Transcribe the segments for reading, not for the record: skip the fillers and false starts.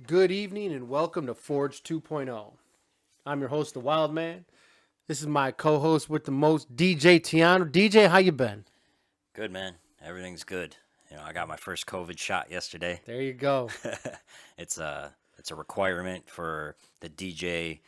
Good evening and welcome to Forge 2.0. I'm your host, The Wild Man. This is my co-host with the most, DJ Tiano. DJ, how you been? Good, man. Everything's good. I got my first COVID shot yesterday. There you go. It's a requirement for the DJ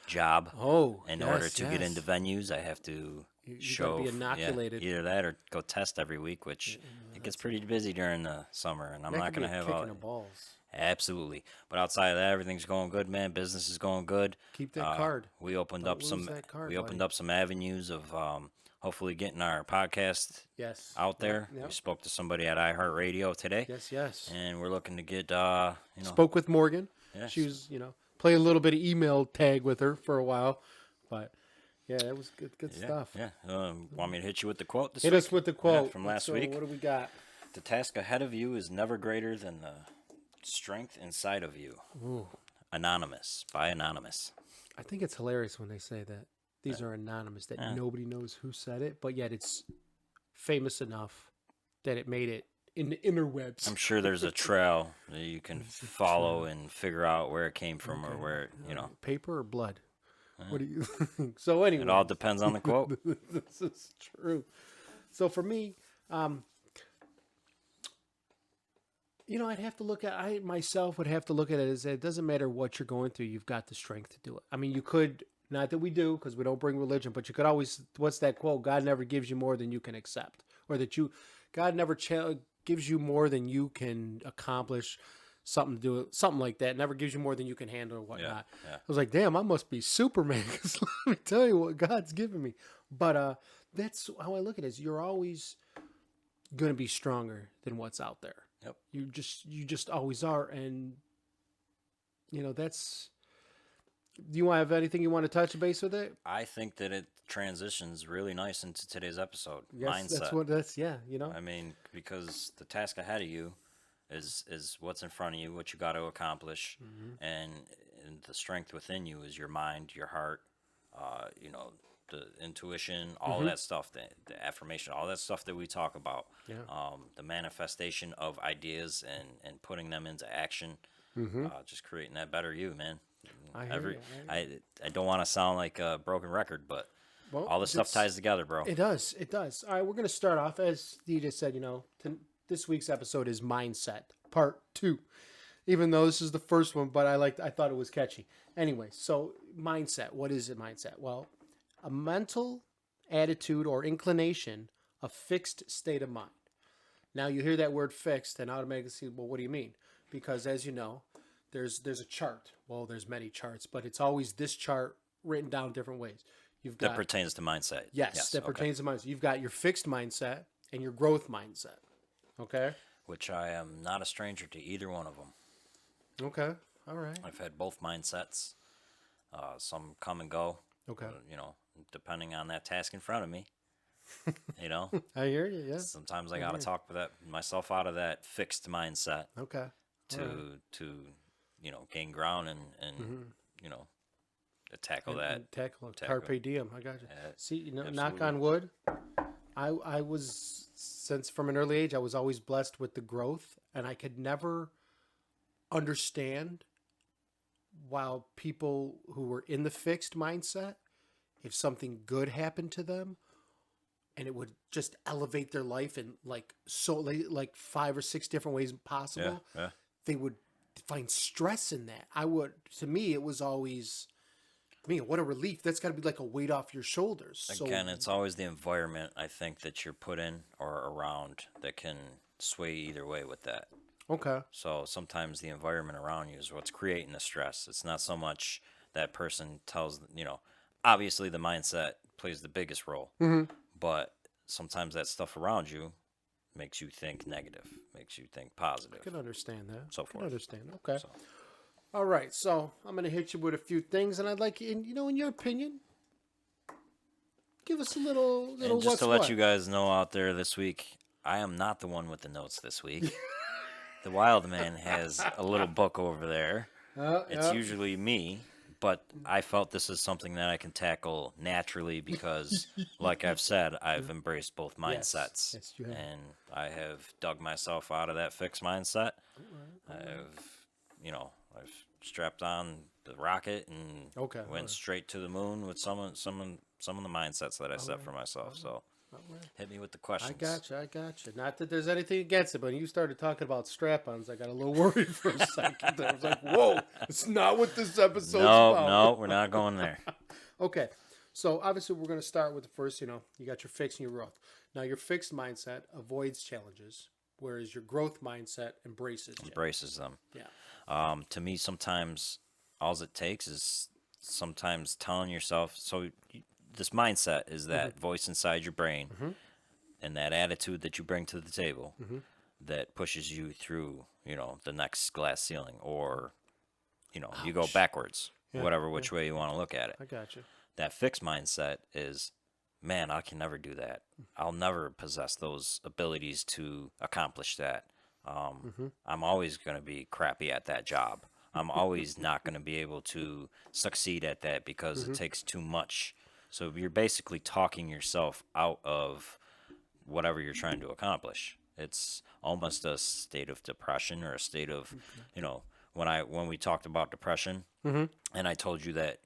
job. Oh, In order yes, to get into yes. venues, I have to You got to show, be yeah, inoculated. either that or go test every week, which it gets pretty busy during the summer, and I'm That not could be gonna a have kick all. in the balls. Absolutely. But outside of that, everything's going good, man. Business is going good. Keep that card. We opened Don't up lose some that card, we opened buddy. up some avenues of hopefully getting our podcast Yes. out Yep, there. We yep. spoke to somebody at iHeartRadio today, Yes, yes. and we're looking to get Spoke with Morgan. She yes. was, play a little bit of email tag with her for a while. But, yeah, that was good Yeah, stuff. yeah. Want me to hit you with the quote this Hit week? us with the Yeah, quote. from last So, week. what do we got? The task ahead of you is never greater than the strength inside of you. Ooh. Anonymous, by Anonymous. I think it's hilarious when they say that these are anonymous, that nobody knows who said it, but yet it's famous enough that it made it in the interwebs. I'm sure there's a trail that you can follow and figure out where it came from or where. Paper or blood? What do you think? So anyway, It all depends on the quote. this is true. So for me, I'd have to look at, I myself would have to look at it as it doesn't matter what you're going through, you've got the strength to do it. I mean, you could, not that we do, because we don't bring religion, but you could always, what's that quote? God never gives you more than you can accept. Or God never gives you more than you can accomplish, something to do it, something like that. Never gives you more than you can handle or whatnot. Yeah. I was like, damn, I must be Superman, because let me tell you what God's given me. But that's how I look at it, is you're always going to be stronger than what's out there. Yep. You just always are, and that's. Do you have anything you want to touch base with it? I think that it transitions really nice into today's episode. Yes, Mindset. that's yeah. I mean, because the task ahead of you is what's in front of you, what you got to accomplish, and the strength within you is your mind, your heart, the intuition, all that stuff, the affirmation, all that stuff that we talk about, Yeah. the manifestation of ideas and putting them into action, just creating that better you, man. I hear you. I don't want to sound like a broken record, but Well, all this stuff ties together, bro. It does. It does. All right, we're going to start off as DJ said. This week's episode is mindset part 2. Even though this is the first one, but I thought it was catchy. Anyway, so mindset. What is it? Mindset? Well, a mental attitude or inclination, a fixed state of mind. Now you hear that word fixed and automatically see, well, what do you mean? Because as you know, there's a chart. Well, there's many charts, but it's always this chart written down different ways. You've got That pertains to mindset. yes, that okay. pertains to mindset. You've got your fixed mindset and your growth mindset. Okay. Which I am not a stranger to either one of them. Okay. All right. I've had both mindsets. Some come and go. Okay. Depending on that task in front of me. I hear you. Yeah. Sometimes I gotta talk myself out of that fixed mindset Okay. to gain ground and tackle that. Tackle it. tackle. Carpe diem. I got you. See, knock absolutely. on wood. I was, since from an early age, I was always blessed with the growth, and I could never understand while people who were in the fixed mindset, if something good happened to them, and it would just elevate their life in like 5 or 6 different ways possible, Yeah. they would find stress in that. To me, it was always, what a relief. That's got to be like a weight off your shoulders. Again, it's always the environment, I think, that you're put in or around that can sway either way with that. Okay. So sometimes the environment around you is what's creating the stress. It's not so much that person tells, obviously the mindset plays the biggest role, but sometimes that stuff around you makes you think negative, makes you think positive. I can understand that. So I can forth. understand. Okay. So. All right. So I'm going to hit you with a few things, and I'd like you, in your opinion, give us a little And just what's to let what. you guys know out there this week, I am not the one with the notes this week. The Wild Man has a little book over there. It's usually me, but I felt this is something that I can tackle naturally because, like I've said, I've embraced both mindsets. Yes, you have. And I have dug myself out of that fixed mindset. I've, I've strapped on the rocket and Okay. went All straight to the moon with some of the mindsets that I set right. for myself. So All right. hit me with the I questions. got you. I got you. Not that there's anything against it, but when you started talking about strap-ons, I got a little worried for a second. I was like, "Whoa, it's not what this episode's No, about." no, we're not going there. Okay, so obviously we're going to start with the first. You got your fixed and your growth. Now your fixed mindset avoids challenges, whereas your growth mindset embraces challenges. Embraces them. Yeah. To me, sometimes all it takes is sometimes telling yourself. This mindset is that voice inside your brain and that attitude that you bring to the table that pushes you through, the next glass ceiling, or you go Ouch. backwards, Yeah. whatever which way you want to look at it. I got you. That fixed mindset is, man, I can never do that. I'll never possess those abilities to accomplish that. I'm always going to be crappy at that job. I'm always not going to be able to succeed at that because it takes too much. So you're basically talking yourself out of whatever you're trying to accomplish. It's almost a state of depression, or a state of, when we talked about depression, and I told you that,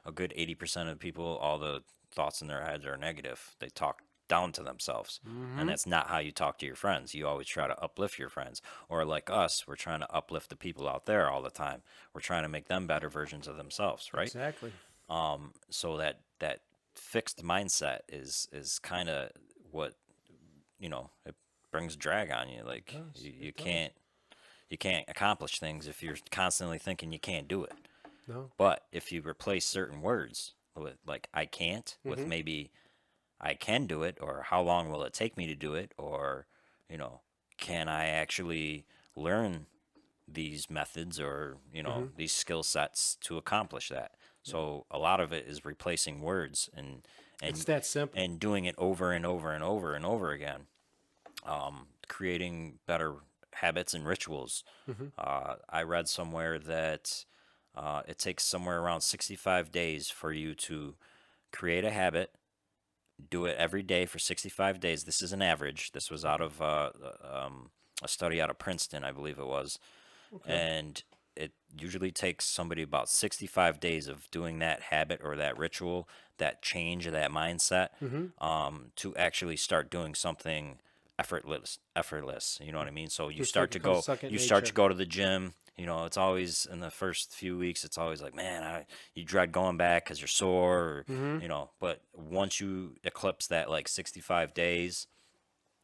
a good 80% of people, all the thoughts in their heads are negative. They talk down to themselves. And that's not how you talk to your friends. You always try to uplift your friends. Or like us, we're trying to uplift the people out there all the time. We're trying to make them better versions of themselves, right? Exactly. So that fixed mindset is kind of what, it brings drag on you. Like you can't accomplish things if you're constantly thinking you can't do it. No. But if you replace certain words with like I can't with maybe I can do it, or how long will it take me to do it, or can I actually learn these methods, or these skill sets to accomplish that. So a lot of it is replacing words and It's that simple. and doing it over and over and over and over again, creating better habits and rituals. I read somewhere that it takes somewhere around 65 days for you to create a habit, do it every day for 65 days. This is an average. This was out of a study out of Princeton, I believe it was. Okay. And it usually takes somebody about 65 days of doing that habit or that ritual, that change of that mindset, to actually start doing something effortless. You know what I mean? So you Just start like to it comes go, second you start nature. to go to the gym. It's always in the first few weeks, it's always like, man, you dread going back because you're sore, but once you eclipse that like 65 days,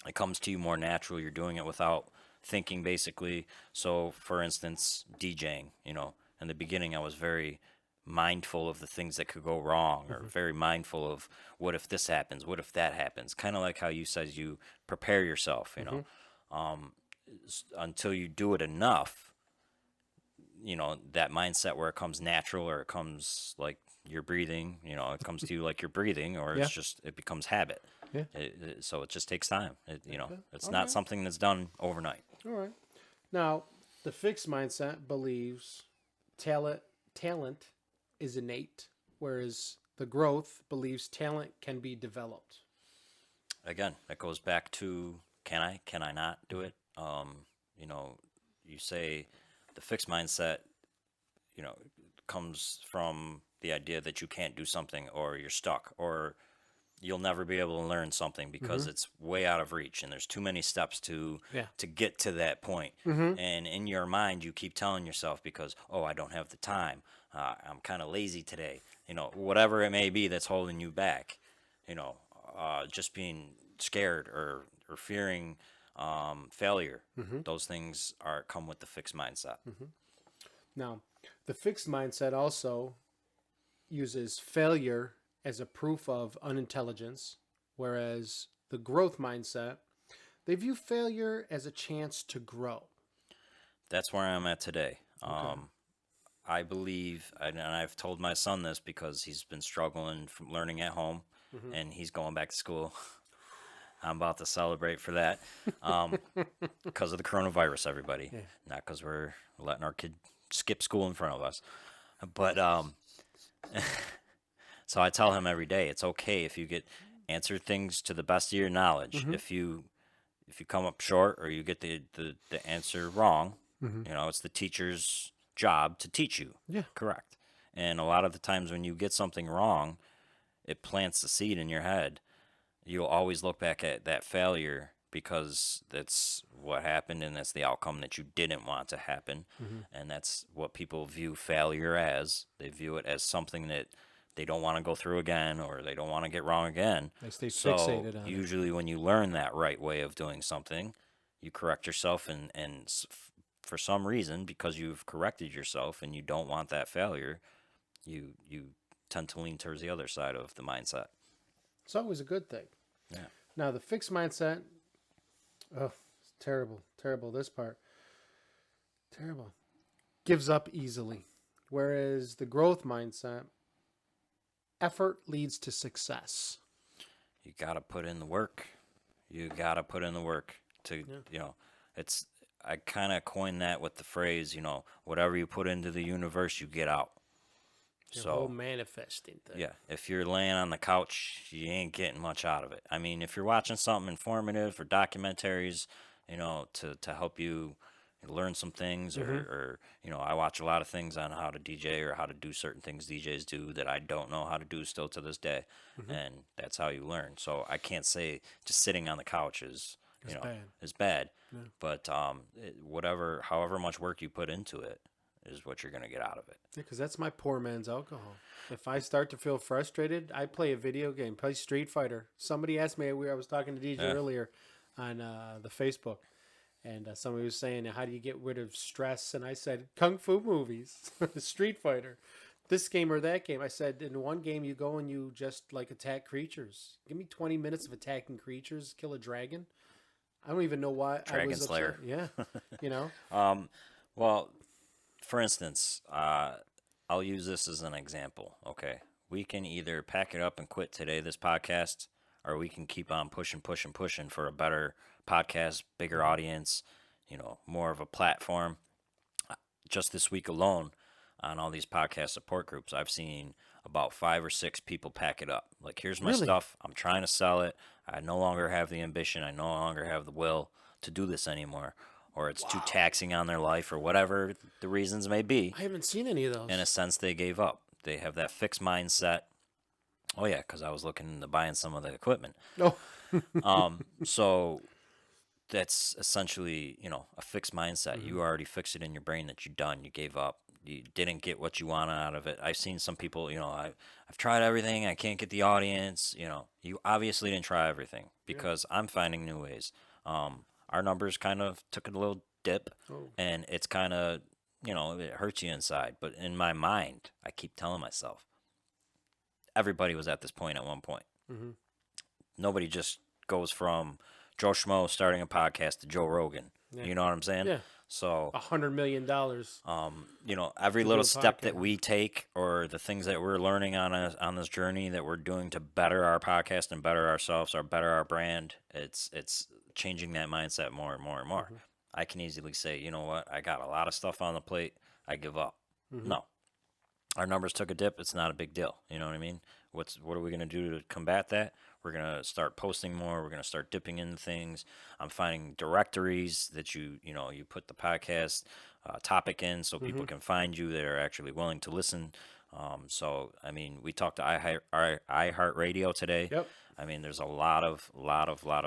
it comes to you more natural. You're doing it without thinking, basically. So, for instance, DJing, in the beginning, I was very mindful of the things that could go wrong, or very mindful of what if this happens, what if that happens. Kind of like how you said you prepare yourself, until you do it enough, that mindset where it comes natural, or it comes like you're breathing, it comes to you like you're breathing, or Yeah. it becomes habit. Yeah. So it just takes time. It's not Okay. something that's done overnight. All right. Now, the fixed mindset believes talent is innate, whereas the growth believes talent can be developed. Again, that goes back to can I not do it? You know, you say the fixed mindset, you know, comes from the idea that you can't do something, or you're stuck, or you'll never be able to learn something because it's way out of reach, and there's too many steps Yeah. to get to that point. And in your mind you keep telling yourself, because I don't have the time, I'm kind of lazy today, whatever it may be that's holding you back, just being scared, or fearing failure. Those things come with the fixed mindset. Now, the fixed mindset also uses failure as a proof of unintelligence, whereas the growth mindset, they view failure as a chance to grow. That's where I'm at today. I believe, and I've told my son this because he's been struggling from learning at home, and he's going back to school. I'm about to celebrate for that, because of the coronavirus, everybody. Yeah. Not because we're letting our kid skip school in front of us. But so I tell him every day, it's okay if you answer things to the best of your knowledge. If you come up short, or you get the answer wrong, it's the teacher's job to teach you. Yeah. Correct. And a lot of the times when you get something wrong, it plants the seed in your head. You'll always look back at that failure because that's what happened and that's the outcome that you didn't want to happen. And that's what people view failure as. They view it as something that they don't want to go through again or they don't want to get wrong again. They stay So fixated on it. usually when you learn that right way of doing something, you correct yourself and for some reason, because you've corrected yourself and you don't want that failure, you tend to lean towards the other side of the mindset. It's always a good thing. Yeah. Now, the fixed mindset, oh, it's terrible. Terrible, this part. Terrible. Gives up easily. Whereas the growth mindset, effort leads to success. You got to put in the work. You got to put in the work to, it's, I kind of coined that with the phrase, whatever you put into the universe, you get out. The whole manifesting thing. Yeah, if you're laying on the couch, you ain't getting much out of it. I mean, if you're watching something informative or documentaries, to help you learn some things, or I watch a lot of things on how to DJ or how to do certain things DJs do that I don't know how to do still to this day, and that's how you learn. So I can't say just sitting on the couch is bad, Yeah. but however much work you put into it is what you're going to get out of it. Yeah, because that's my poor man's alcohol. If I start to feel frustrated, I play a video game, play Street Fighter. Somebody asked me, I was talking to DJ earlier on the Facebook, and somebody was saying, how do you get rid of stress? And I said, Kung Fu movies, Street Fighter, this game or that game. I said, in one game, you go and you just attack creatures. Give me 20 minutes of attacking creatures, kill a dragon. I don't even know why Dragon I was Slayer. upset. Yeah, Well, for instance, I'll use this as an example. Okay, we can either pack it up and quit today, this podcast, or we can keep on pushing for a better podcast, bigger audience, more of a platform. Just this week alone, on all these podcast support groups, I've seen about 5 or 6 people pack it up. Like, here's my stuff. I'm trying to sell it. I no longer have the ambition. I no longer have the will to do this anymore. Or it's too taxing on their life, or whatever the reasons may be. I haven't seen any of those. In a sense, they gave up. They have that fixed mindset. Oh, yeah, because I was looking into buying some of the equipment. Oh. So that's essentially, a fixed mindset. You already fixed it in your brain that you're done. You gave up. You didn't get what you wanted out of it. I've seen some people, I've tried everything. I can't get the audience. You obviously didn't try everything, because I'm finding new ways. Our numbers kind of took a little dip, and it's kind of, it hurts you inside. But in my mind, I keep telling myself, everybody was at this point at one point. Nobody just goes from Joe Schmo starting a podcast to Joe Rogan. Yeah. You know what I'm saying? Yeah. So $100 million. Every little step that we take, or the things that we're learning on this journey that we're doing to better our podcast and better ourselves, or better our brand, it's changing that mindset more and more and more. I can easily say, you know what, I got a lot of stuff on the plate. I give up. No, our numbers took a dip. It's not a big deal. You know what I mean? What are we going to do to combat that? We're going to start posting more. We're going to start dipping into things. I'm finding directories that you put the podcast topic in, so people can find you that are actually willing to listen. So, I mean, we talked to iHeartRadio today. Yep. I mean, there's a lot of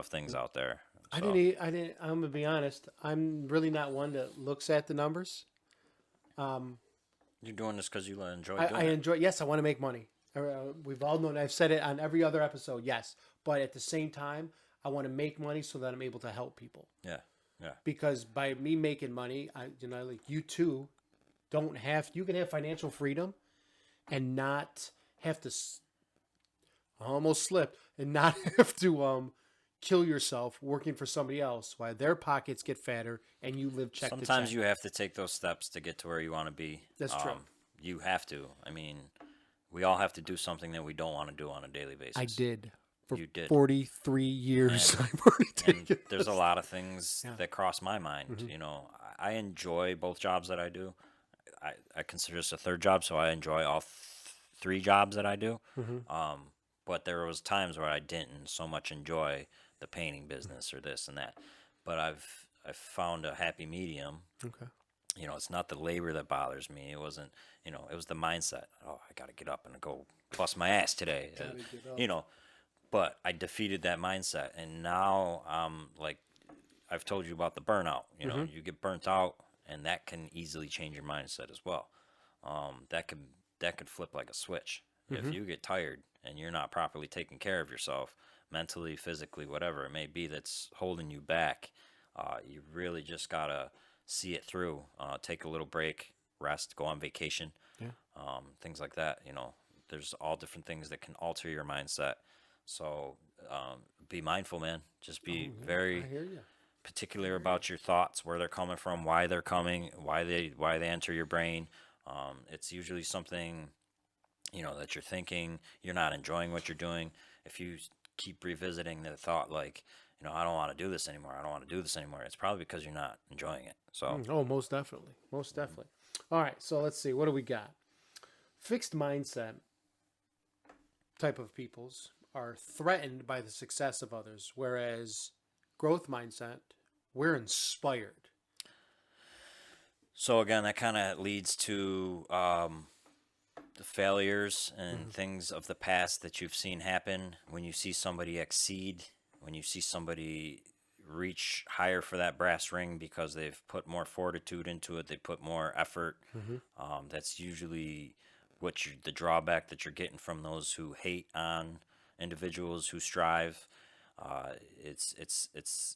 things out there. So. I'm going to be honest. I'm really not one that looks at the numbers. You're doing this because you enjoy doing it. I enjoy. Yes, I want to make money. We've all known. I've said it on every other episode. Yes, but at the same time, I want to make money so that I'm able to help people. Yeah, yeah. Because by me making money, like you too, you can have financial freedom, and not have to. I almost slipped, and not have to kill yourself working for somebody else while their pockets get fatter and you live check to check. Sometimes you have to take those steps to get to where you want to be. That's true. You have to. I mean, we all have to do something that we don't want to do on a daily basis. I did. You did. 43 years. And, I've already taken there's a lot of things that cross my mind. Mm-hmm. I enjoy both jobs that I do. I consider this a third job, so I enjoy all 3 jobs that I do. Mm-hmm. But there was times where I didn't so much enjoy the painting business or this and that. But I've found a happy medium. Okay. it's not the labor that bothers me. It wasn't, it was the mindset. Oh, I got to get up and go bust my ass today. Gotta get up. You know, but I defeated that mindset, and now like I've told you about the burnout. You get burnt out, and that can easily change your mindset as well. That could flip like a switch. If you get tired and you're not properly taking care of yourself, mentally, physically, whatever it may be that's holding you back, you really just gotta see it through. Take a little break, rest, go on vacation, Yeah. things like that. There's all different things that can alter your mindset. So be mindful, man. Just be I very hear you. particular about your thoughts, where they're coming from, why they're coming, why they enter your brain. It's usually something that you're thinking. You're not enjoying what you're doing. If you keep revisiting the thought, like, I don't want to do this anymore. I don't want to do this anymore. It's probably because you're not enjoying it. So Oh, most definitely. Most definitely. All right. So let's see. What do we got? Fixed mindset type of peoples are threatened by the success of others, whereas growth mindset, we're inspired. So again, that kind of leads to the failures and things of the past that you've seen happen. When you see somebody exceed, when you see somebody reach higher for that brass ring because they've put more fortitude into it, they put more effort. That's usually the drawback that you're getting from those who hate on individuals who strive. It's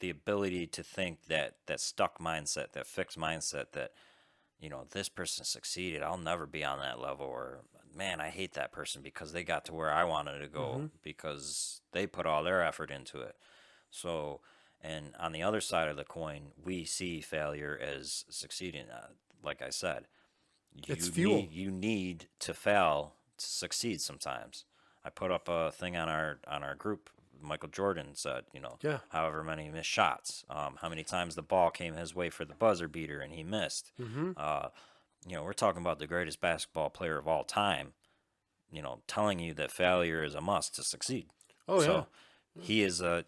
the ability to think that stuck mindset, that fixed mindset, that this person succeeded, I'll never be on that level, or man, I hate that person because they got to where I wanted to go because they put all their effort into it. So, and on the other side of the coin, we see failure as succeeding. Like I said, It's fuel. You need to fail to succeed sometimes. I put up a thing on our group. Michael Jordan said, Yeah. however many missed shots, how many times the ball came his way for the buzzer beater and he missed. We're talking about the greatest basketball player of all time, telling you that failure is a must to succeed. Oh, yeah. So he is a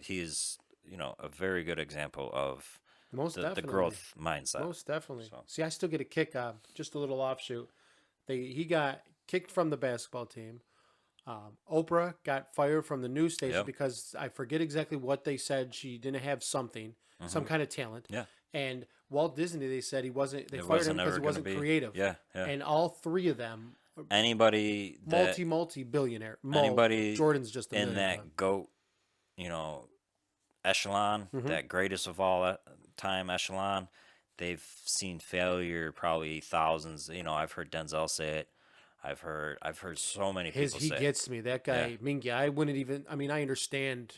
very good example of Most the definitely. growth mindset. Most definitely. So. See, I still get a kick just a little offshoot. He got kicked from the basketball team. Oprah got fired from the news station Yep. because I forget exactly what they said. She didn't have some kind of talent. Yeah. And Walt Disney, they said he wasn't. They It fired wasn't him because ever he gonna wasn't be. creative. Yeah, yeah. And all three of them, Anybody that multi billionaire. anybody Jordan's just a in millionaire. that GOAT, echelon, that greatest of all time echelon, they've seen failure probably thousands. I've heard Denzel say it. I've heard so many people He say gets me. That guy, Mingy. I wouldn't even. I mean, I understand.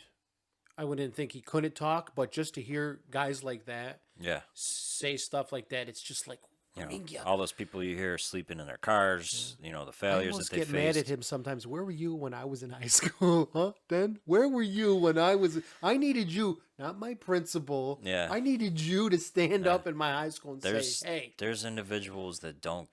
I wouldn't think he couldn't talk, but just to hear guys like that Yeah. say stuff like that, it's just like All those people you hear sleeping in their cars, the I failures almost that they get mad faced. at him sometimes. Where were you when I was in high school, huh? Then where were you when I was? I needed you, not my principal. Yeah. I needed you to stand up in my high school and say, "Hey." There's individuals that don't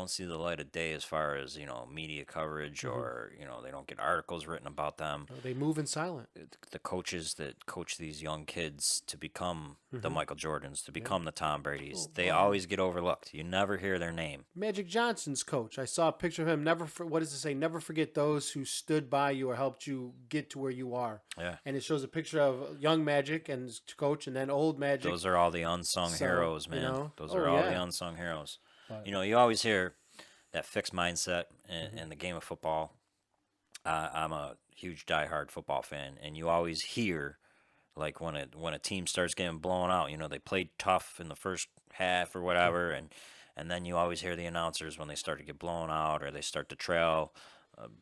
see the light of day as far as media coverage, or they don't get articles written about them. They move in silent. The coaches that coach these young kids to become the Michael Jordans, to become the Tom Bradys, they always get overlooked. You never hear their name. Magic Johnson's coach. I saw a picture of him. What does it say? Never forget those who stood by you or helped you get to where you are. Yeah. And it shows a picture of young Magic and his coach, and then old Magic. Those are all the unsung heroes, man. Those are all the unsung heroes. You always hear that fixed mindset in the game of football. I'm a huge diehard football fan, and you always hear, like, when a team starts getting blown out, they played tough in the first half or whatever, and then you always hear the announcers when they start to get blown out or they start to trail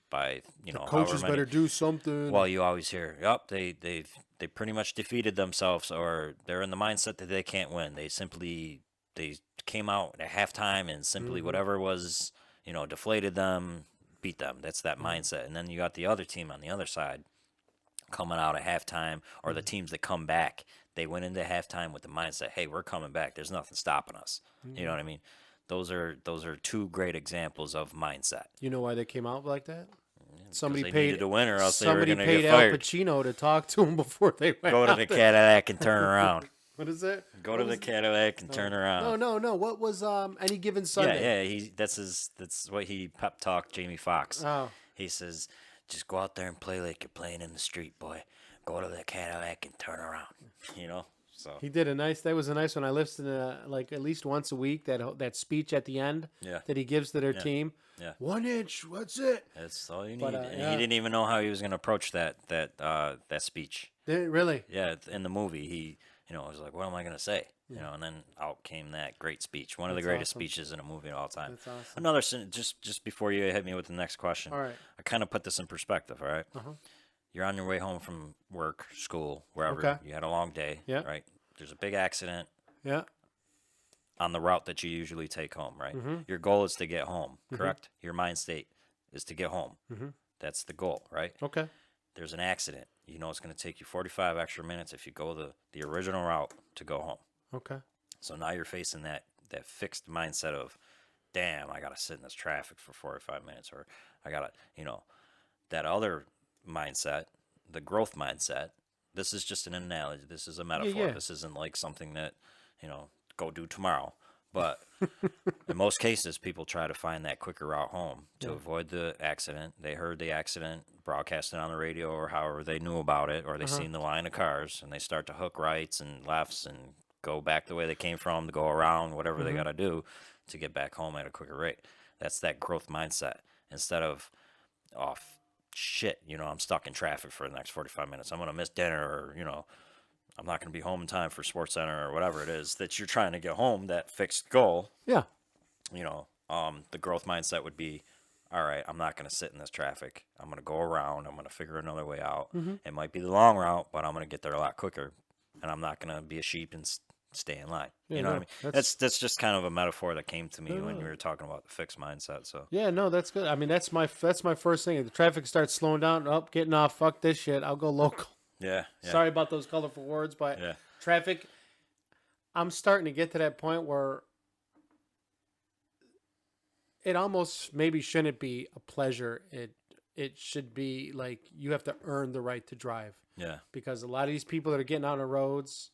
by the coaches better do something. Well, you always hear, "Yep, they pretty much defeated themselves, or they're in the mindset that they can't win. They came out at halftime and simply whatever was deflated them, beat them." That's that mindset. And then you got the other team on the other side coming out at halftime, or the teams that come back, they went into halftime with the mindset, "Hey, we're coming back. There's nothing stopping us." You know what I mean? Those are two great examples of mindset. You know why they came out like that? Somebody They paid needed to win, or else they were somebody going to paid get Al fired. Pacino to talk to him before they went Go to out the there. Cadillac and turn around. What is it? Go What to was the Cadillac and turn around. No. What was Any Given Yeah, Sunday? yeah. That's what he pep talked Jamie Foxx. Oh, He says, "Just go out there and play like you're playing in the street, boy. Go to the Cadillac and turn around." You know. So he did a nice. That was a nice one. I listened to like at least once a week that speech at the end yeah, that he gives to their yeah, team. yeah. 1 inch. What's it? That's all you But need. And yeah, he didn't even know how he was going to approach that speech. really. Yeah, in the movie, he was like, "What am I going to say?" And then out came that great speech, one of the That's greatest awesome. speeches in a movie of all time. That's awesome. Another just before you hit me with the next question, All right. I kind of put this in perspective. All right, Uh-huh. you're on your way home from work, school, wherever. Okay. You had a long day. Yeah. Right. There's a big accident Yeah. on the route that you usually take home. Right. Mm-hmm. Your goal is to get home. Correct. Your mind state is to get home. Mm-hmm. That's the goal. Right. Okay. There's an accident. You know it's going to take you 45 extra minutes if you go the original route to go home. Okay. So now you're facing that fixed mindset of, damn, I got to sit in this traffic for 45 minutes, or I got to, that other mindset, the growth mindset. This is just an analogy. This is a metaphor. Yeah. This isn't like something that, go do tomorrow. But in most cases, people try to find that quicker route home to avoid the accident. They heard the accident broadcasted on the radio or however they knew about it, or they seen the line of cars, and they start to hook rights and lefts and go back the way they came from, to go around, whatever they got to do to get back home at a quicker rate. That's that growth mindset. Instead of, oh, shit, I'm stuck in traffic for the next 45 minutes. I'm going to miss dinner, or, I'm not going to be home in time for Sports Center, or whatever it is that you're trying to get home, that fixed goal. Yeah. The growth mindset would be, all right, I'm not going to sit in this traffic. I'm going to go around. I'm going to figure another way out. It might be the long route, but I'm going to get there a lot quicker, and I'm not going to be a sheep and stay in line. Yeah, You know no, what I mean? That's just kind of a metaphor that came to me when you were talking about the fixed mindset. So Yeah, no, that's good. I mean, that's my first thing. If the traffic starts slowing down, getting off, fuck this shit. I'll go local. yeah. Sorry about those colorful words, but Yeah. traffic. I'm starting to get to that point where it almost maybe shouldn't be a pleasure. It should be like you have to earn the right to drive, Yeah. because a lot of these people that are getting on the roads.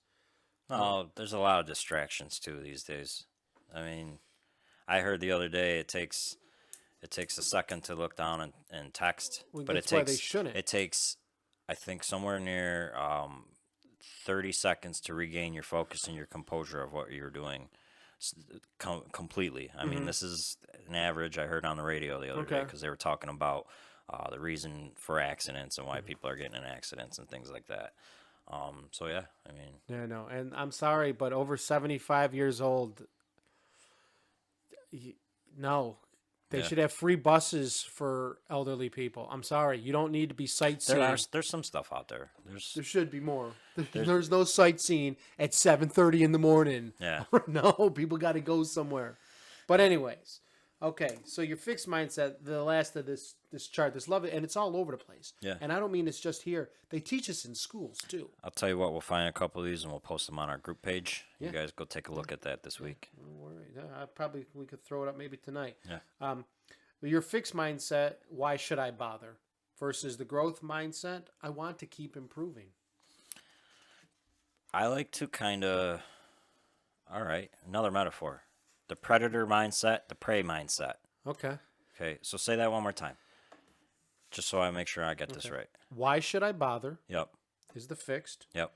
Oh, there's a lot of distractions too these days. I mean, I heard the other day it takes a second to look down and text, Well, but that's why they shouldn't. It takes, I think, somewhere near 30 seconds to regain your focus and your composure of what you're doing completely. I mean, this is an average I heard on the radio the other day, because they were talking about the reason for accidents and why people are getting in accidents and things like that. So yeah, I mean, Yeah, no, and I'm sorry, but over 75 years old, no, they Yeah. should have free buses for elderly people. I'm sorry, you don't need to be sightseeing. there's some stuff out there. There should be more. There's no sightseeing at 7:30 in the morning. Yeah. No, people got to go somewhere. But anyways, okay. So your fixed mindset, the last of this chart, this love it, and it's all over the place. Yeah. And I don't mean it's just here. They teach us in schools too. I'll tell you what, we'll find a couple of these and we'll post them on our group page. Yeah. You guys go take a look at that this week. Don't worry. We could throw it up maybe tonight. Yeah. Your fixed mindset, why should I bother? Versus the growth mindset, I want to keep improving. I like to kind of, all right, another metaphor. The predator mindset, the prey mindset. Okay. Okay, so say that one more time. Just so I make sure I get this right. Why should I bother Yep, is the fixed yep.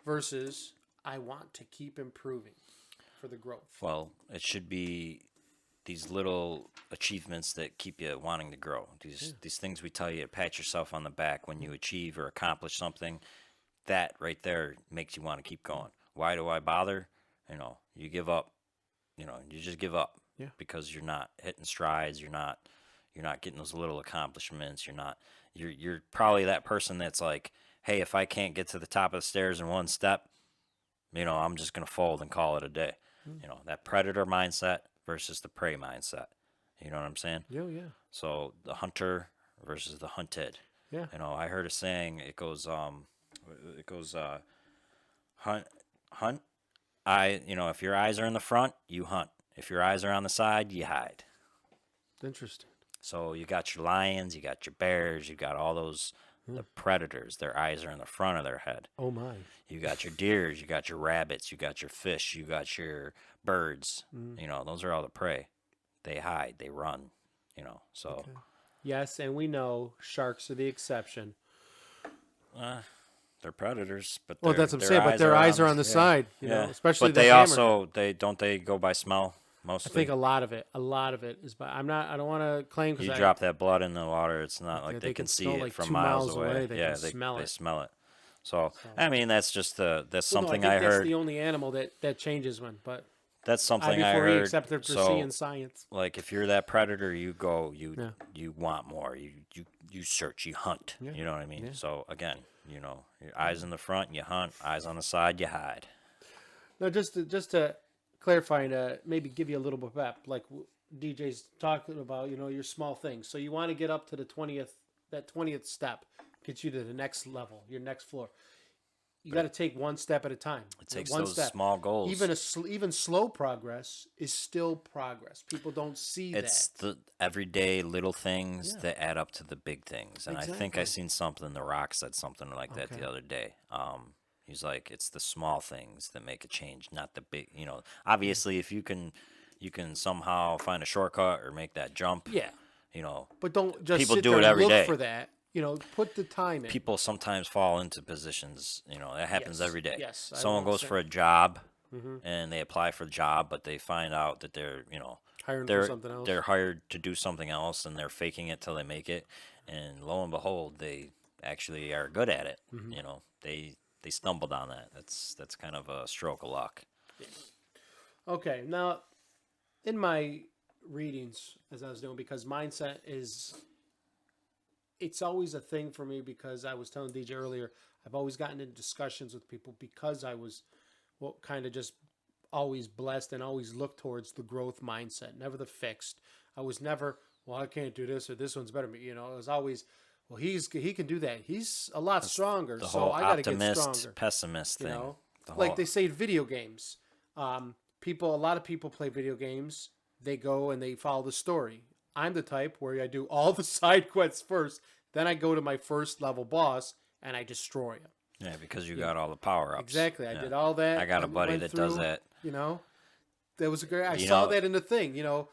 versus I want to keep improving for the growth. Well, it should be these little achievements that keep you wanting to grow. These things we tell you to pat yourself on the back when you achieve or accomplish something. That right there makes you want to keep going. Why do I bother? You give up. You just give up. Yeah. Because you're not hitting strides. You're not getting those little accomplishments. You're probably that person that's like, hey, if I can't get to the top of the stairs in one step, I'm just gonna fold and call it a day. That predator mindset versus the prey mindset. You know what I'm saying? Yeah. So the hunter versus the hunted. Yeah. I heard a saying. It goes hunt. If your eyes are in the front, you hunt. If your eyes are on the side, you hide. Interesting. So you got your lions, you got your bears, you got all those The predators, their eyes are in the front of their head. Oh my. You got your deers, you got your rabbits, you got your fish, you got your birds. You know, those are all the prey. They hide, they run, you know. So Okay. Yes, and we know sharks are the exception. they're predators, but Well, that's what I'm saying. But eyes their eyes are on on the side, you know, especially But the they hammerhead. also they go by smell mostly. I think a lot of it is by. I don't want to claim because You drop that blood in the water, it's not like they they can can see smell it like from 2 miles miles away. away. They Yeah, can smell they it. smell it. So I mean, that's just that's Well, no, something I think that's heard. the only animal that changes one. But That's something I before we heard. accepted for So seeing science. like if you're that predator, you go, Yeah. you want more. You search, you hunt. Yeah. You know what I mean? Yeah. So again, you know, your eyes in the front, you hunt. Eyes on the side, you hide. No, just to clarify and maybe give you a little bit back, like DJ's talking about, you know, your small things. So you want to get up to the 20th step, gets you to the next level, your next floor. You got to take one step at a time. It takes one those step. small goals. Even slow progress is still progress. People don't see It's that. the everyday little things Yeah. that add up to the big things. And I think I Exactly. seen something. The Rock said something like that Okay. the other day. He's like, it's the small things that make a change, not the big. You know, obviously, if you can somehow find a shortcut or make that jump. Yeah. You know, But don't just people sit do there it and every look day. for that. You know, put the time in. People sometimes fall into positions. You know, that happens Yes, every day. yes, I Someone won't goes say- for a job, and they apply for the job, but they find out that they're Hiring for they're something else. they're hired to do something else, and they're faking it till they make it. And lo and behold, they actually are good at it. You know, they stumbled on that. That's kind of a stroke of luck. Okay, now in my readings as I was doing, because mindset it's always a thing for me because I was telling DJ earlier, I've always gotten in discussions with people because I was kind of just always blessed and always looked towards the growth mindset, never the fixed. I was never, well, I can't do this or this one's better. You know, it was always, well, he can do that. He's a lot stronger, The so whole I got to get optimist stronger. pessimist You thing. know, The like whole- they say, video games. A lot of people play video games. They go and they follow the story. I'm the type where I do all the side quests first, then I go to my first level boss and I destroy him. yeah, because you got all the power ups. Exactly. I Yeah. did all that. I got a buddy went that does through, that. You know, there was a great. I You saw know- that in the thing. You know,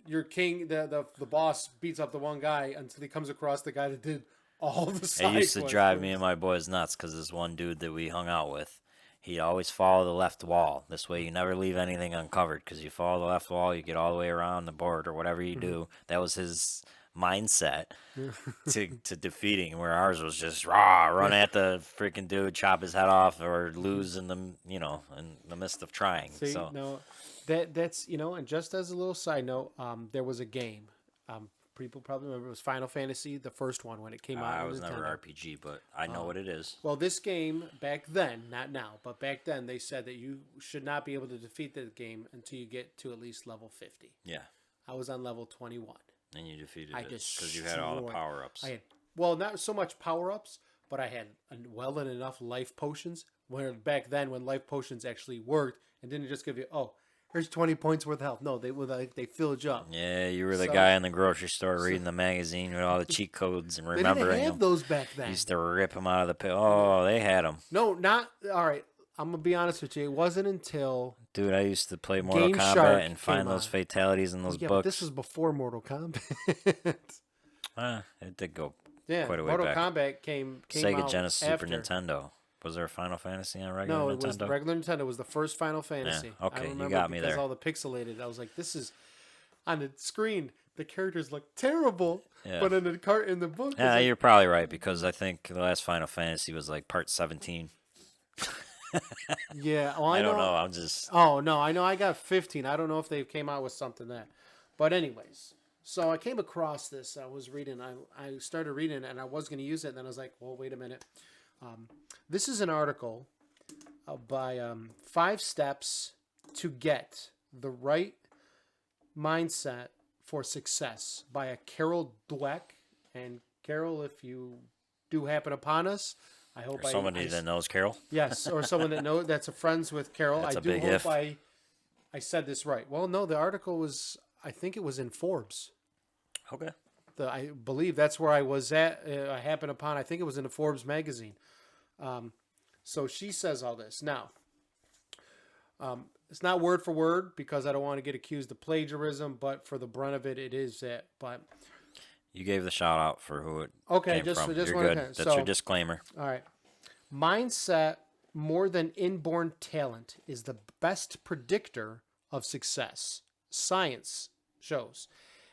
your king, the boss beats up the one guy until he comes across the guy that did all the side It used to quests drive first. me and my boys nuts because this one dude that we hung out with, he'd always follow the left wall. This way, you never leave anything uncovered because you follow the left wall, you get all the way around the board or whatever you do. That was his mindset to defeating. Where ours was just run at the freaking dude, chop his head off, or lose in the in the midst of trying. See, So no, that's and just as a little side note, there was a game. People probably remember it was Final Fantasy, the first one when it came out. I on was never Nintendo. RPG, but I know what it is. Well, this game back then, not now, but back then they said that you should not be able to defeat the game until you get to at least level 50. Yeah, I was on level 21. and you defeated I it because you had all the destroyed- power ups. I had not so much power ups, but I had well and enough life potions. Where back then, when life potions actually worked and didn't just give you here's 20 points worth of health. No, they filled you up. Yeah, you were the So- guy in the grocery store reading the magazine with all the cheat codes and They remembering didn't have them. those back then. Used to rip them out of the pill. Oh, they had them. No, not all right. I'm gonna be honest with you. It wasn't until Dude, I used to play Mortal Game Kombat Shark and find came those on. fatalities in those yeah, books. but this was before Mortal Kombat. It did go Yeah, quite a way Mortal back. Kombat came Sega out Genesis, after. Super Nintendo. Was there a Final Fantasy on regular No, Nintendo? it was the regular Nintendo. Was the first Final Fantasy. okay, I you remember got me because there. all the pixelated. I was like, this is on the screen. The characters look terrible, Yeah. but in the book, it's Yeah, like, you're probably right because I think the last Final Fantasy was like part 17. yeah. Well, I don't know. I'm just Oh no, I know. I got 15. I don't know if they came out with something that, but anyways. So I came across this. I was reading. I started reading, and I was going to use it. And then I was like, well, wait a minute. This is an article by 5 Steps to Get the Right Mindset for Success by a Carol Dweck. And Carol, if you do happen upon us, I hope somebody that knows Carol. yes, or someone that knows that's a friends with Carol. That's I a do big hope if. I said this right. Well, no, the article was I think it was in Forbes. Okay. I believe that's where I was at. I happened upon, I think it was in the Forbes magazine. So she says all this. Now, it's not word for word because I don't want to get accused of plagiarism, but for the brunt of it, it is it. But You gave the shout out for who it okay, came from. You're want good. to. That's your disclaimer. All right. Mindset, more than inborn talent, is the best predictor of success. Science shows.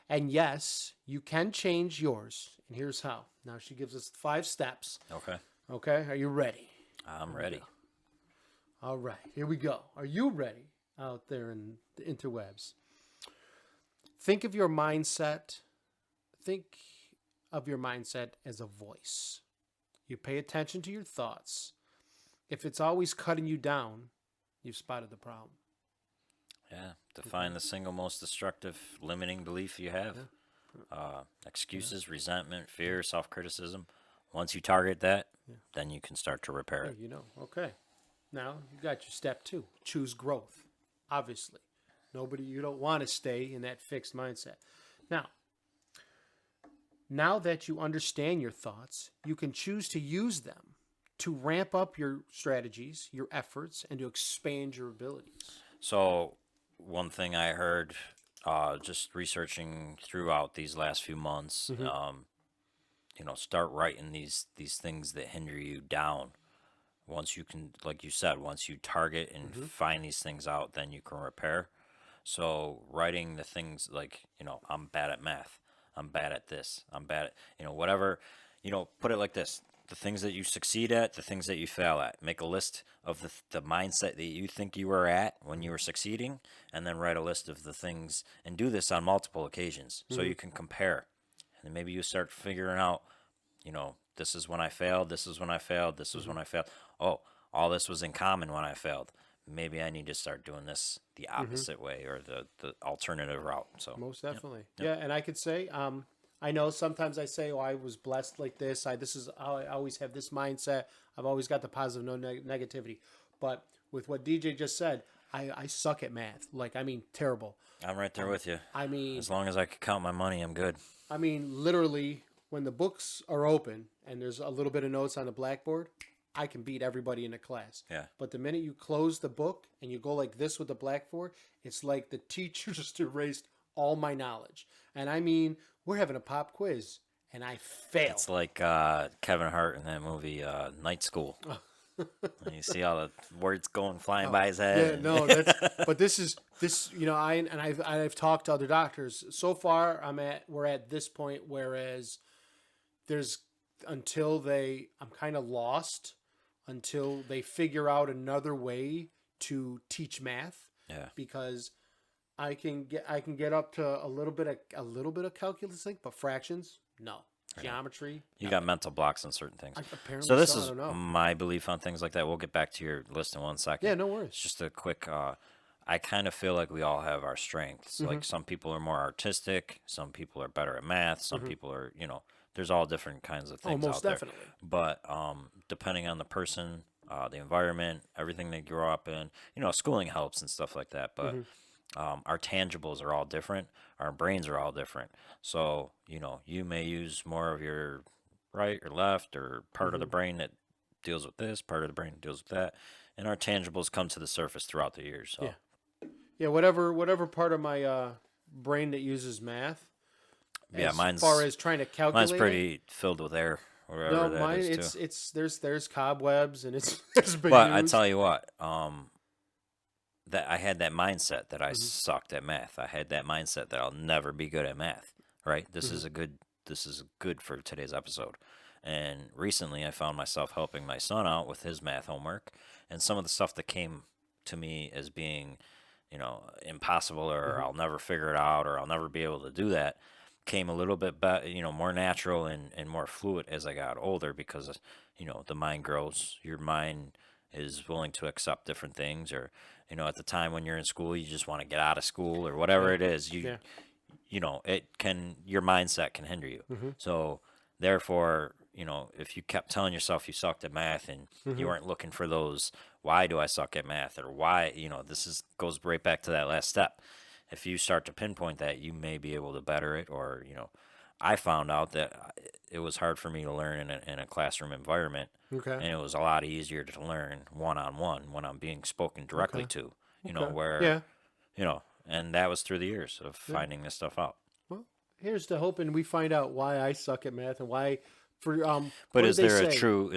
And yes, you can change yours. And here's how. Now she gives us 5 steps. Okay. Okay, are you ready? I'm ready. All right, here we go. Are you ready out there in the interwebs? Think of your mindset. Think of your mindset as a voice. You pay attention to your thoughts. If it's always cutting you down, you've spotted the problem. Yeah. Define the single most destructive limiting belief you have. Excuses, resentment, fear, self-criticism. Once you target that, then you can start to repair it. You know, okay. Now you got your step 2. Choose growth. Obviously, you don't want to stay in that fixed mindset. Now that you understand your thoughts, you can choose to use them to ramp up your strategies, your efforts, and to expand your abilities. So, one thing I heard just researching throughout these last few months, start writing these things that hinder you down. Once you can, like you said, once you target and find these things out, then you can repair. So, writing the things like, I'm bad at math. I'm bad at this. I'm bad at, whatever, put it like this. The things that you succeed at, the things that you fail at. Make a list of the mindset that you think you were at when you were succeeding, and then write a list of the things, and do this on multiple occasions so you can compare. And then maybe you start figuring out, this is when I failed, this is when I failed, this was when I failed. Oh, all this was in common when I failed. Maybe I need to start doing this the opposite way, or the alternative route. So most definitely. Yeah, and I could say, I know sometimes I say, I was blessed like this. This is how I always have this mindset. I've always got the positive, no negativity. But with what DJ just said, I suck at math. Terrible. I'm right there with you. As long as I can count my money, I'm good. Literally, when the books are open and there's a little bit of notes on the blackboard, I can beat everybody in the class. Yeah. But the minute you close the book and you go like this with the blackboard, it's like the teacher just erased all my knowledge. And we're having a pop quiz, and I fail. It's like Kevin Hart in that movie, Night School. And you see all the words flying by his head. Yeah, no, but I've talked to other doctors. So far, we're at this point, whereas I'm kind of lost until they figure out another way to teach math. Yeah. Because I can get up to a little bit of calculus, but fractions, no. Geometry. You got mental blocks on certain things. Apparently so this I is don't know. my belief on things like that. We'll get back to your list in 1 second. Yeah, no worries. It's just a quick. I kind of feel like we all have our strengths. Like some people are more artistic, some people are better at math, some people are, there's all different kinds of things most out there. definitely. But depending on the person, the environment, everything they grow up in, schooling helps and stuff like that. But our tangibles are all different. Our brains are all different. So, you may use more of your right or left or part of the brain that deals with this, part of the brain that deals with that. And our tangibles come to the surface throughout the years. So. Yeah, whatever part of my brain that uses math. Yeah, as far as trying to calculate. Mine's pretty filled with air. No, mine there's cobwebs and it's been But used. I tell you what, that I had that mindset that I sucked at math. I had that mindset that I'll never be good at math. Right? This is good for today's episode. And recently I found myself helping my son out with his math homework, and some of the stuff that came to me as being, impossible, or I'll never figure it out, or I'll never be able to do that, came a little bit more natural and more fluid as I got older, because the mind grows. Your mind is willing to accept different things, or at the time when you're in school, you just want to get out of school or whatever it is. Your mindset can hinder you. So therefore, if you kept telling yourself you sucked at math, and you weren't looking for those, why do I suck at math, or why, goes right back to that last step. If you start to pinpoint that, you may be able to better it, or, I found out that it was hard for me to learn in a classroom environment, Okay. and it was a lot easier to learn one-on-one when I'm being spoken directly Okay. to. Okay. Where Yeah. and that was through the years of Yeah. finding this stuff out. Well, here's to hoping we find out why I suck at math and why. For But what did is they there a say? true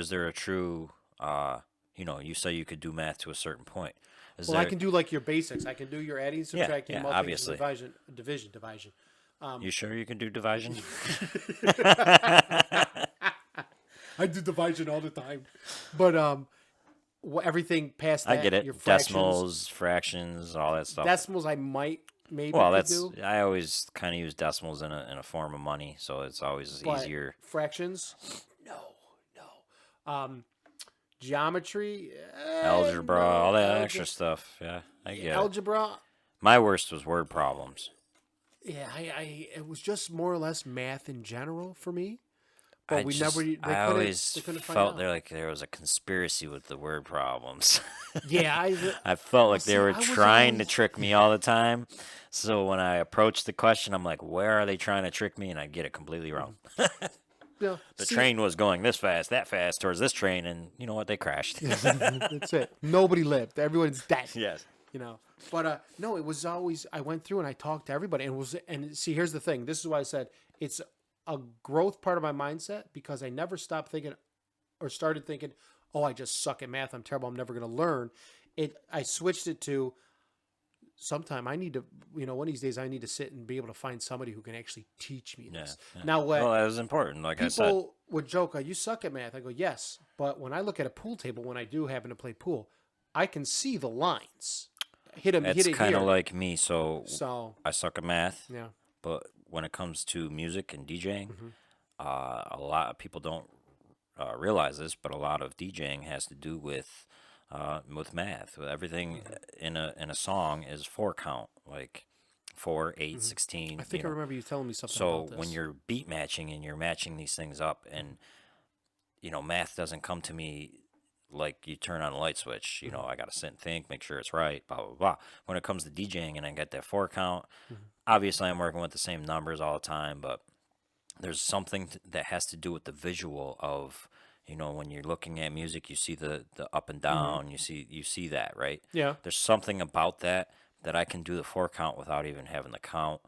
you say you could do math to a certain point. Is Well, I there can do like your basics. I can do your adding, subtracting, yeah, multiplication, obviously. division. You sure you can do division? I do division all the time, but everything past I that, get your it. fractions, Decimals, fractions, all that stuff. decimals, I might maybe Well, could do, I always kind of use decimals in a form of money, so it's always but easier. fractions, no. Geometry, Algebra, no. all that extra stuff. Yeah, I get it. Algebra, My worst was word problems. yeah, it was just more or less math in general for me. But they I always couldn't find felt out. there was a conspiracy with the word problems. Yeah, I felt like see, they were I was trying to always- trick me all the time. So when I approached the question, I'm like, where are they trying to trick me? And I get it completely wrong. Yeah, The see, train was going this fast, that fast towards this train, and you know what? They crashed. that's it. Nobody lived. Everyone's dead. Yes. But no, it was always I went through and I talked to everybody and see, here's the thing. This is why I said it's a growth part of my mindset because I never stopped thinking or started thinking, oh, I just suck at math. I'm terrible. I'm never going to learn. I switched it to sometime I need to, one of these days I need to sit and be able to find somebody who can actually teach me this. Yeah. Now, Well, that was important. Like I said, people would joke, "Oh, you suck at math." I go, yes. But when I look at a pool table, when I do happen to play pool, I can see the lines. Hit it's it kind of here. like me. So, I suck at math, yeah. but when it comes to music and DJing, Mm-hmm. a lot of people don't realize this, but a lot of DJing has to do with math. Everything Mm-hmm. in a song is 4 count, like 4, 8, 16. I think I remember you telling me something So about this. when you're beat matching and you're matching these things up, and math doesn't come to me like you turn on a light switch. I got to sit and think, make sure it's right, blah, blah, blah. When it comes to DJing and I get that 4 count, obviously I'm working with the same numbers all the time, but there's something that has to do with the visual of, when you're looking at music, you see the up and down, you see that, right? Yeah. There's something about that I can do the 4 count without even having the count.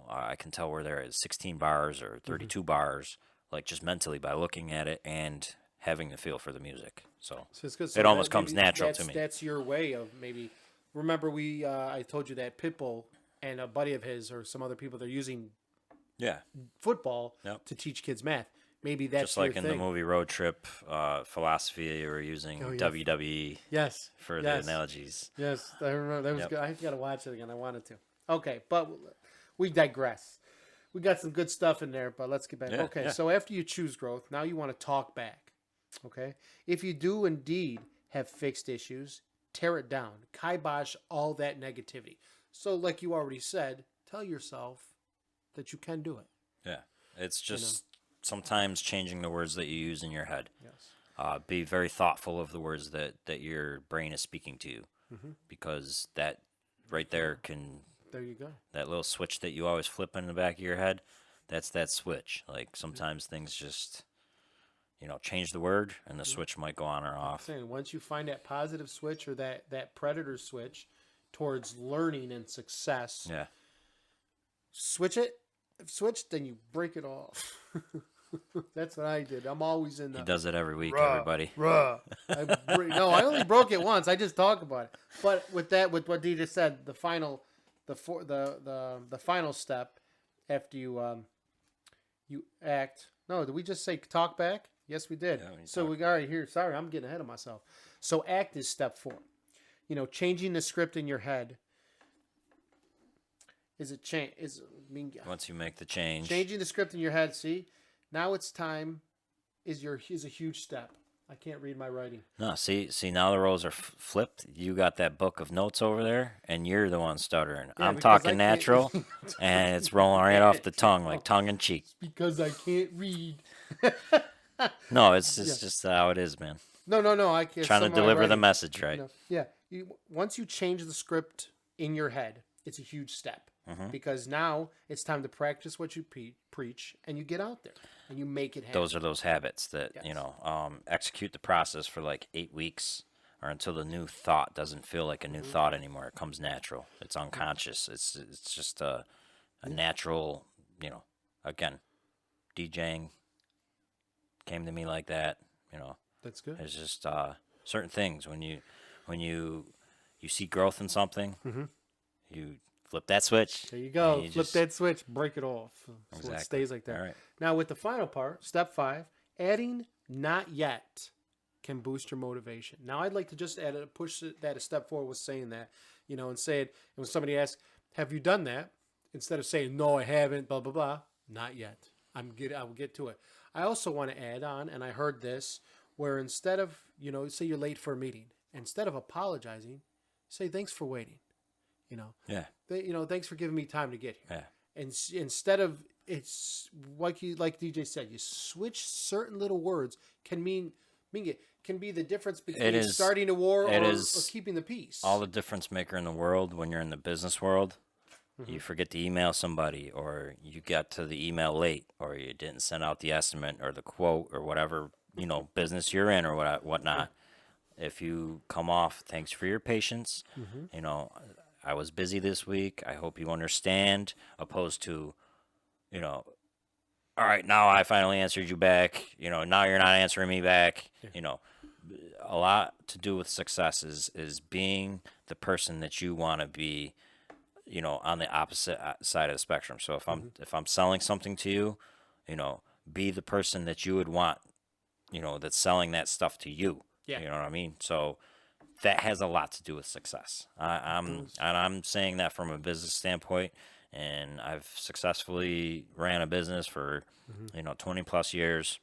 I can tell where there is 16 bars or 32 bars, like just mentally by looking at it and having the feel for the music. So it's good. it almost comes natural that's, to me. That's your way of maybe. Remember, I told you that Pitbull and a buddy of his or some other people, they're using Yeah. football Yep. to teach kids math. Maybe that's Just like your in thing. the movie Road Trip, philosophy, you were using Oh, yeah. WWE Yes. for the Yes. analogies. Yes, I remember that was Yep. good. I got to watch it again. I wanted to. Okay, but we digress. We got some good stuff in there, but let's get back. Yeah, Okay, yeah. so after you choose growth, now you want to talk back. Okay, if you do indeed have fixed issues, tear it down, kibosh all that negativity. So, like you already said, tell yourself that you can do it. Yeah. It's just sometimes changing the words that you use in your head. Yes. Be very thoughtful of the words that your brain is speaking to you, because that right there There you go. that little switch that you always flip in the back of your head, that's that switch. Like sometimes things just, change the word and the switch might go on or off. Saying once you find that positive switch or that predator switch towards learning and success, Yeah. switch it. If switched, then you break it off. That's what I did. I'm always in the. He does it every week, everybody. No, I only broke it once. I just talk about it. But with what Dee just said, the final step after you act. No, did we just say talk back? Yes, we did. Yeah, So we got right here. Sorry, I'm getting ahead of myself. So act is step 4. Changing the script in your head. Once you make the change, Changing the script in your head. See, now it's time. Is a huge step. I can't read my writing. no, see, now the roles are flipped. You got that book of notes over there, and you're the one stuttering. Yeah, I'm because I talking can't- natural, and it's rolling right off the tongue, like tongue in cheek. Because I can't read. No, it's just how it is, man. No. I can't. Trying to deliver the message right. Yeah. Once you change the script in your head, it's a huge step because now it's time to practice what you preach and you get out there and you make it happen. Those are those habits that, execute the process for like 8 weeks or until the new thought doesn't feel like a new thought anymore. It comes natural. It's unconscious. It's just a natural, again, DJing came to me like that, That's good. It's just certain things when you see growth in something, you flip that switch. There you go. Flip that switch, break it off. So Exactly. it stays like that. All right. Now with the final part, step 5, adding not yet can boost your motivation. Now I'd like to just push that a step forward with saying that, and say it. And when somebody asks, "Have you done that?" Instead of saying, "No, I haven't," blah blah blah. Not yet. I will get to it. I also want to add on, and I heard this, where instead of say you're late for a meeting, instead of apologizing, say thanks for waiting. Yeah. Thanks for giving me time to get here. Yeah. And instead of it's like DJ said, you switch certain little words can mean it can be the difference between starting a war or keeping the peace. All the difference maker in the world when you're in the business world. You forget to email somebody, or you got to the email late, or you didn't send out the estimate or the quote or whatever business you're in or whatnot. If you come off, thanks for your patience. I was busy this week. I hope you understand. Opposed to, all right, now I finally answered you back. Now you're not answering me back. Yeah. A lot to do with success is being the person that you want to be, on the opposite side of the spectrum. So if I'm selling something to you, be the person that you would want, that's selling that stuff to you. Yeah. You know what I mean? So that has a lot to do with success. I'm saying that from a business standpoint, and I've successfully ran a business for 20 plus years,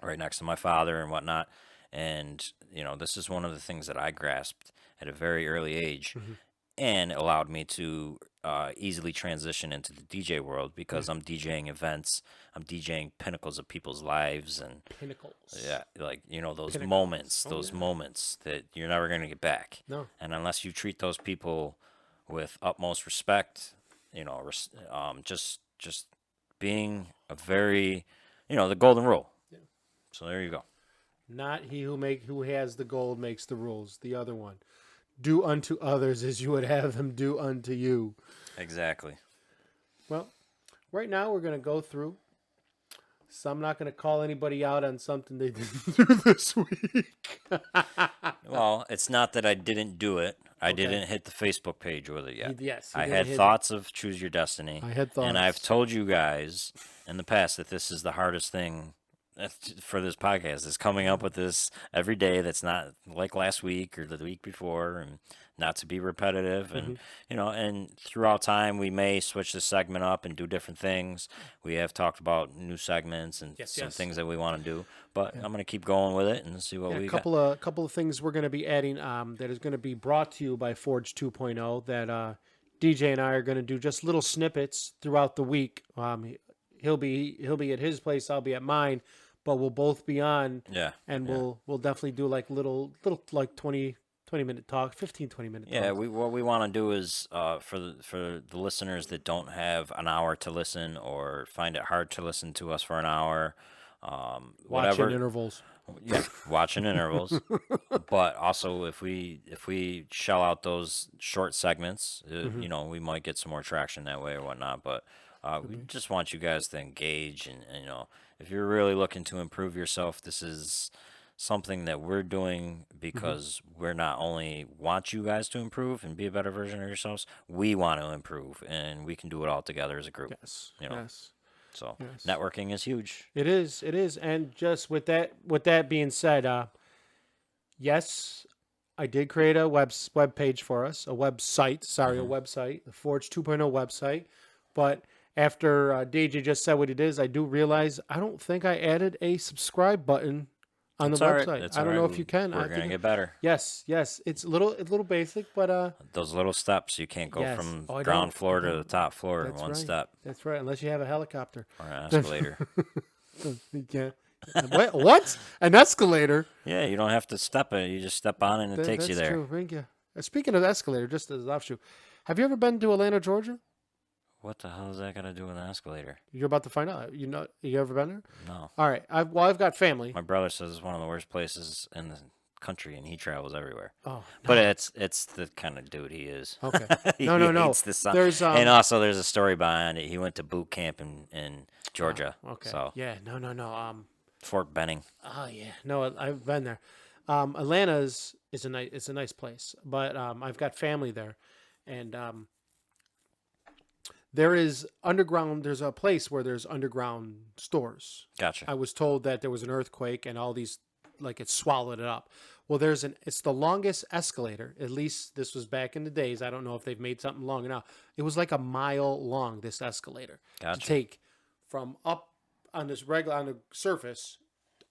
right next to my father and whatnot. And this is one of the things that I grasped at a very early age, and allowed me to easily transition into the DJ world because I'm DJing events, I'm DJing pinnacles of people's lives, and pinnacles. Yeah, like those pinnacles. moments that you're never going to get back. No. And unless you treat those people with utmost respect, just being a very, the golden rule. Yeah. So there you go. Not he who has the gold makes the rules. The other one. Do unto others as you would have them do unto you. Exactly. Well, right now we're going to go through. So I'm not going to call anybody out on something they didn't do this week. Well, it's not that I didn't do it. I didn't hit the Facebook page with it yet. Yes. I had thoughts of Choose Your Destiny. I had thoughts. And I've told you guys in the past that this is the hardest thing for this podcast, is coming up with this every day that's not like last week or the week before, and not to be repetitive. And and throughout time we may switch the segment up and do different things. We have talked about new segments and some things that we want to do, but I'm going to keep going with it and see what we got. A couple of things we're going to be adding that is going to be brought to you by Forge 2.0 that DJ and I are going to do just little snippets throughout the week. He'll be at his place, I'll be at mine, but we'll both be on. Yeah. And we'll definitely do like little like 20 minute talk, 15, 20 minute talk. Yeah, what we want to do is for the listeners that don't have an hour to listen or find it hard to listen to us for an hour, whatever. Watching intervals. Yeah, watching intervals. But also if we shell out those short segments, we might get some more traction that way or whatnot. But we just want you guys to engage, and if you're really looking to improve yourself, this is something that we're doing because we're not only want you guys to improve and be a better version of yourselves, we want to improve, and we can do it all together as a group. Yes. Yes. So networking is huge. It is. And just with that being said, yes, I did create a web page for us, a website, the Forge 2.0 website. But after DJ just said what it is, I do realize I don't think I added a subscribe button on the website. I don't know if you can. We're going to get better. Yes. It's a little basic, but those little steps, you can't go from ground floor to the top floor in one step. That's right, unless you have a helicopter Or an escalator. Yeah. What? An escalator? Yeah, you don't have to step it. You just step on it and it takes you there. That's true. Yeah. Speaking of escalator, just as an offshoot, Have you ever been to Atlanta, Georgia? What the hell is that got to do with an escalator? You're about to find out. You ever been there? No. All right. I've got family. My brother says it's one of the worst places in the country, and he travels everywhere. Oh, but it's the kind of dude he is. okay. he No. hates the sun. There's and also there's a story behind it. He went to boot camp in Georgia. Okay. So Yeah. No. Fort Benning. Oh yeah. No, I've been there. Atlanta is a nice place, but I've got family there, and there is underground. There's a place where there's underground stores. Gotcha. I was told that there was an earthquake and all these, like, it swallowed it up. Well, it's the longest escalator. At least this was back in the days. I don't know if they've made something long enough. It was like a mile long, this escalator. Gotcha. To take from up on the surface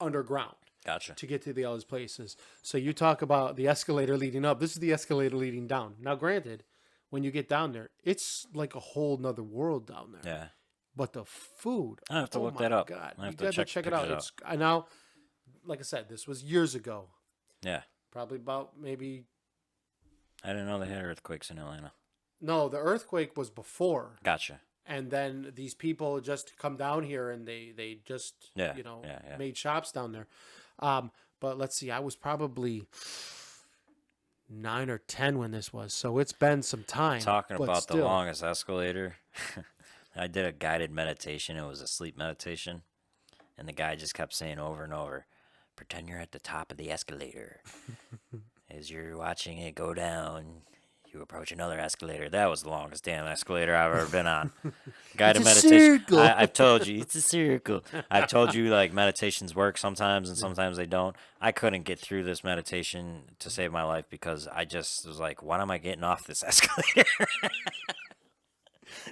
underground. Gotcha. To get to all these places. So you talk about the escalator leading up. This is the escalator leading down. Now, granted, when you get down there, it's like a whole nother world down there. Yeah. But the food. I have to look that up. God, I have you to got to check it out. It's now, like I said, this was years ago. Yeah. Probably about maybe. I didn't know they had earthquakes in Atlanta. No, the earthquake was before. Gotcha. And then these people just come down here and they just made shops down there. But let's see, I was probably 9 or 10 when this was, so it's been some time. Talking about the longest escalator, I did a guided meditation. It was a sleep meditation, and the guy just kept saying over and over, "Pretend you're at the top of the escalator. As you're watching it go down, you approach another escalator." That was the longest damn escalator I've ever been on. Guided meditation. I've told you, it's a circle. I've told you, like, meditations work sometimes and sometimes they don't. I couldn't get through this meditation to save my life because I just was like, when am I getting off this escalator?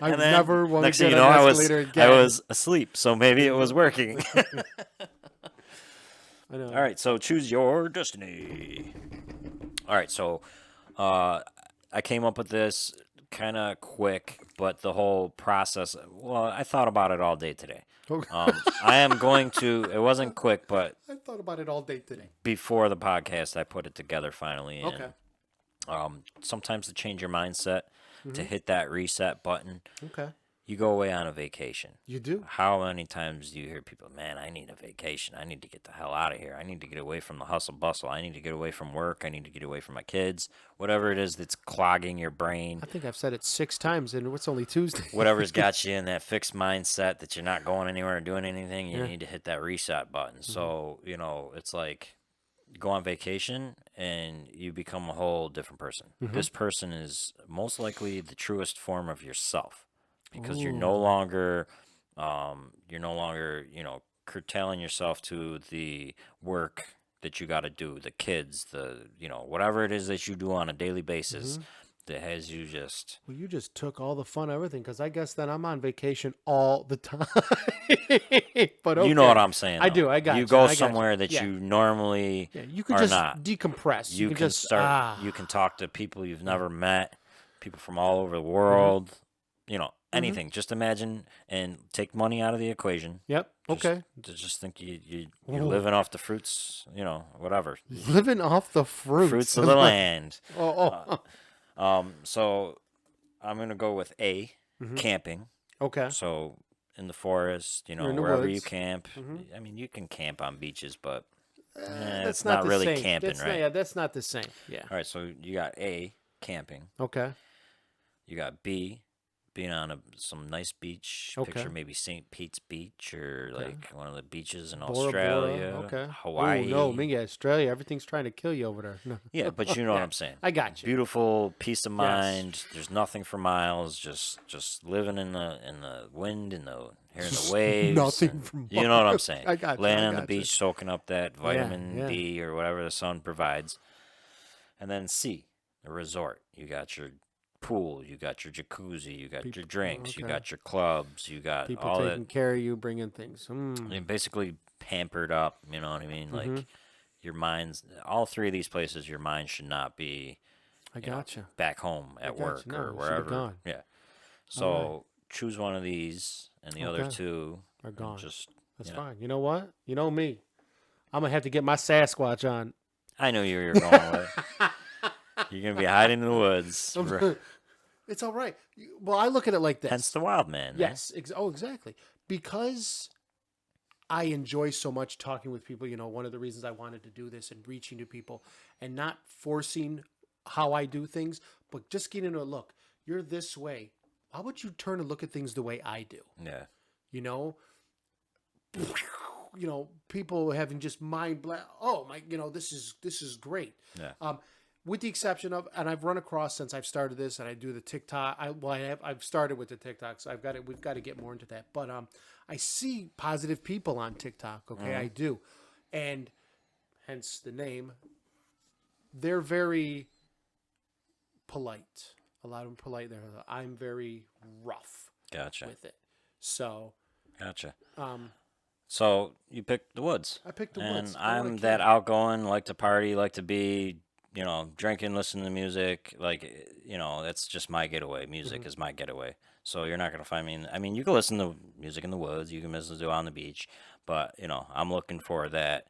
I never want to get an escalator again. I was asleep, so maybe it was working. I know. All right, so choose your destiny. All right, so I came up with this kind of quick, but the whole process, well, I thought about it all day today. Okay. I am going to, it wasn't quick, but I thought about it all day today. Before the podcast, I put it together finally. Okay. And, sometimes to change your mindset, to hit that reset button, okay, you go away on a vacation. You do. How many times do you hear people, man, I need a vacation. I need to get the hell out of here. I need to get away from the hustle bustle. I need to get away from work. I need to get away from my kids. Whatever it is that's clogging your brain. I think I've said it 6 times, and it's only Tuesday. Whatever's got you in that fixed mindset that you're not going anywhere or doing anything, you need to hit that reset button. So, it's like go on vacation and you become a whole different person. This person is most likely the truest form of yourself. Because you're no longer, curtailing yourself to the work that you got to do, the kids, whatever it is that you do on a daily basis that has you just. Well, you just took all the fun, everything, because I guess then I'm on vacation all the time. But okay. You know what I'm saying, though. I do. I got you. You go somewhere that you normally you can just decompress. You can just start. You can talk to people you've never met, people from all over the world. Anything. Just imagine and take money out of the equation. Yep. Okay. Just think you're living off the fruits, whatever. Living off the fruits. Fruits of the land. Oh. So I'm going to go with A, camping. Okay. So in the forest, wherever you camp. I mean, you can camp on beaches, but it's not really same. camping, right? That's not the same. Yeah. All right. So you got A, camping. Okay. You got B, being on some nice beach. Okay. Picture maybe St. Pete's Beach or like one of the beaches in Bora Australia. Bora. Okay. Hawaii. Oh, no, Australia. Everything's trying to kill you over there. No. Yeah, but you know what I'm saying. I got you. Beautiful peace of mind. Yes. There's nothing for miles. Just living in the wind, hearing the waves. Nothing for miles. You know what I'm saying. I got you. Laying on the beach, soaking up that vitamin D or whatever the sun provides. And then C, a resort. You got your pool, you got your jacuzzi, you got your drinks, you got your clubs, you got people all taking care of you, bringing things. And basically pampered up, you know what I mean? Like your mind's, all 3 of these places, your mind should not be back home at work or wherever. Yeah. So choose one of these, and the other 2 are gone. That's know. Fine. You know what? You know me. I'm gonna have to get my Sasquatch on. I know you're going with. You're gonna be hiding in the woods. It's all right. Well, I look at it like this. Hence the wild man. Yes. Exactly. Because I enjoy so much talking with people. One of the reasons I wanted to do this and reaching to people and not forcing how I do things, but just getting to look. You're this way. How about you turn and look at things the way I do? Yeah. People having just mind blown. Oh my, this is great. Yeah. With the exception of, and I've run across since I've started this, and I do the TikTok. I've started with the TikTok, so we've got to get more into that. But I see positive people on TikTok. Okay, I do, and hence the name. They're very polite. A lot of them polite. I'm very rough. Gotcha. With it. So. Gotcha. So you picked the woods. I picked the and woods. I'm that outgoing, like to party, like to be, drinking, listening to music. Like, that's just my getaway. Music is my getaway. So you're not going to find me I mean, you can listen to music in the woods. You can listen to it on the beach. But, I'm looking for that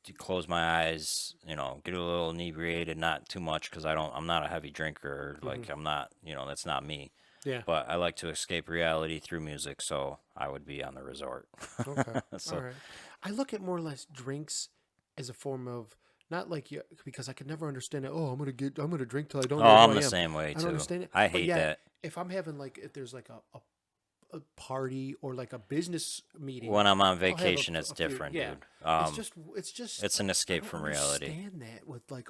to close my eyes, get a little inebriated, not too much because I'm not a heavy drinker. Like, I'm not, that's not me. Yeah. But I like to escape reality through music, so I would be on the resort. Okay. So, all right. I look at more or less drinks as a form of not like you, because I could never understand it. Oh, I'm gonna drink till I don't know who I'm I the am. same way I too. don't understand it. I But hate yet, that. If I'm having if there's like a party or like a business meeting. When I'm on I'll have vacation, a it's few- different, yeah. dude. It's just It's an escape I from don't reality. understand that with I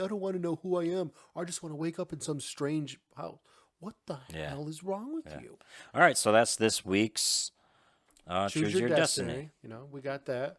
don't want to know who I am. I just want to wake up in some strange house. What the hell is wrong with you? All right, so that's this week's Choose Your Destiny. We got that.